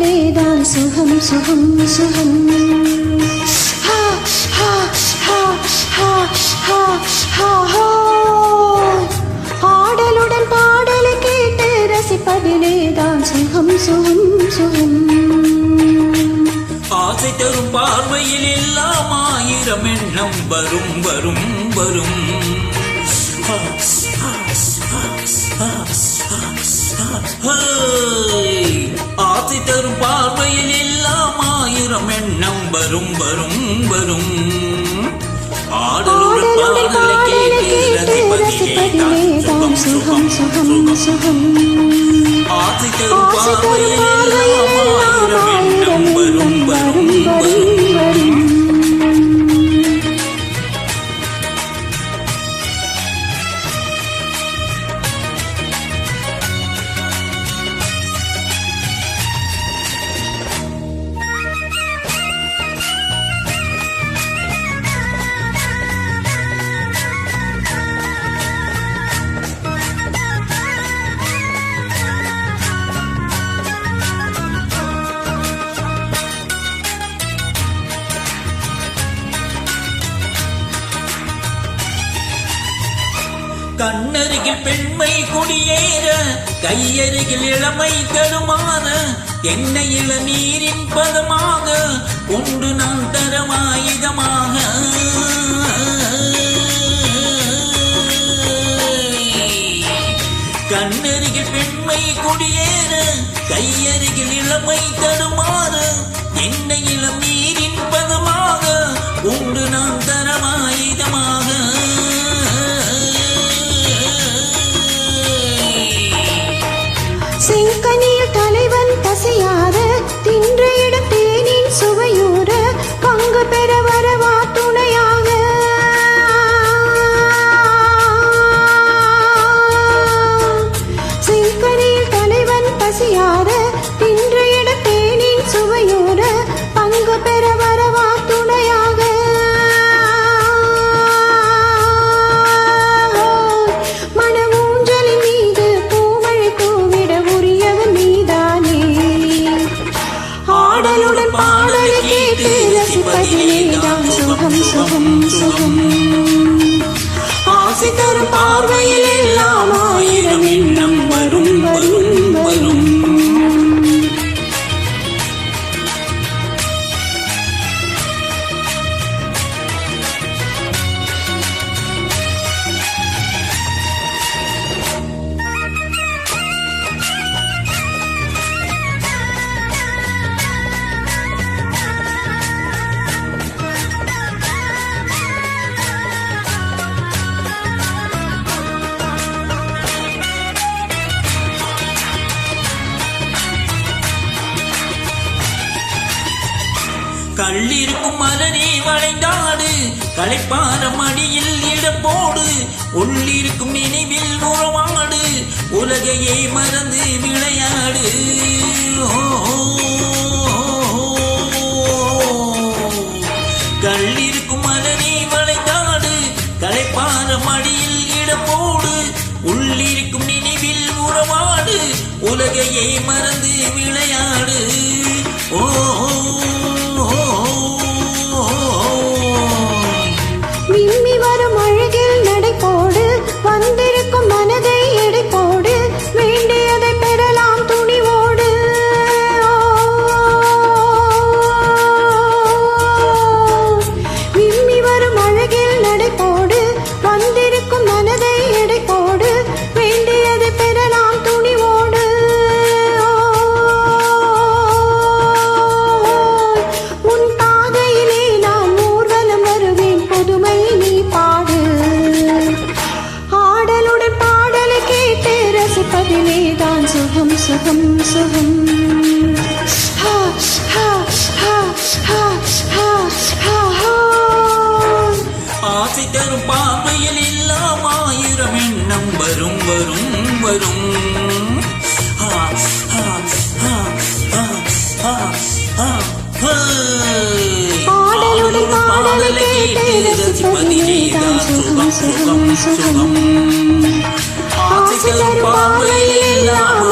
ரசிப்பதிலேதான் சுகம் சுகம் சுகம். ஆடலுடன் பாடலை கேட்டு ரசிப்பதிலேதான் சுகம் சுகம் சுகம். ஆசை தரும் பார்வையில் எல்லாம் ஆயிரம் எண்ணம் வரும் வரும் வரும். ஆசை தரும் பார்வையில் எல்லாம் ஆயிரம் எண்ணம் வரும் வரும் வரும். ஆடலுடன் பாடலை கேட்டு ரசிப்பதிலேதான் சுகம் சுகம் சுகம். ஆசை தரும் பார்வையில் எல்லாம் ஆயிரம் எண்ணம் வரும் வரும் வரும். கண்ணருகில் பெண்மை குடியேற, கையருகில் இளமை தருமான, என்னை இளநீரின் பதமாக உண்டு நான் தரமாயுதமாக. கண்ணருகில் பெண்மை குடியேற, கையருகில் இளமை தருமான, என்னை இளநீரின் பதமாக உண்டு நான் தரமாயுதமாக. செங்கனியில் தலைவன் பசியார, தின்ற இடம் தேனின் சுவையூர, பங்கு பெற வரவா துணையாக. செங்கனியில் தலைவன் பசியார, தின்ற இடம் தேனின் சுவையூர, பங்கு பெற வரவா துணையாக. ஆடலுடன் பாடலை கேட்டு ரசிப்பதிலேதான் சுகம் சுகம் சுகம். ஆசை தரும் பார்வையில் எல்லாம் ஆயிரம் எண்ணம் வரும் வரும் வரும். கள்ளிருக்கும் மலரே வளைந்தாடு, களைப்பார மடியில் இடப்போடு, உள்ளிருக்கும் நினைவில் உறவாடு, உலகையே மறந்து விளையாடு. கள்ளிருக்கும் மலரே வளைந்தாடு, களைப்பார மடியில் இடப்போடு, உள்ளிருக்கும் நினைவில் உறவாடு, உலகையே மறந்து விளையாடு. ஓ விம்மி வரும் அழகில் நடைபோடு, வந்திருக்கும் மனதை எடைபோடு, வேண்டியதை பெறலாம் துணிவோடு. விம்மி வரும் அழகில் நடைபோடு, வந்திருக்கும் மனதை எடைபோடு, வேண்டியதை பெறலாம் துணிவோடு. உன் பாதையிலே நான் ஊர்வலம் வருவேன், புதுமை நீ பாடு. ஆடலுடன் பாடலை கேட்டு ரசிப்பதிலேதான் சுகம் சுகம் சுகம். ஆசை தரும் பார்வையில் எல்லாம் ஆயிரம் எண்ணம் வரும் வரும் வரும். ஆடலுடன் பாடலை கேட்டு ரசிப்பதிலேதான் சுகம் சுகம் சுகம். ஆசை தரும் பார்வையில் எல்லாம்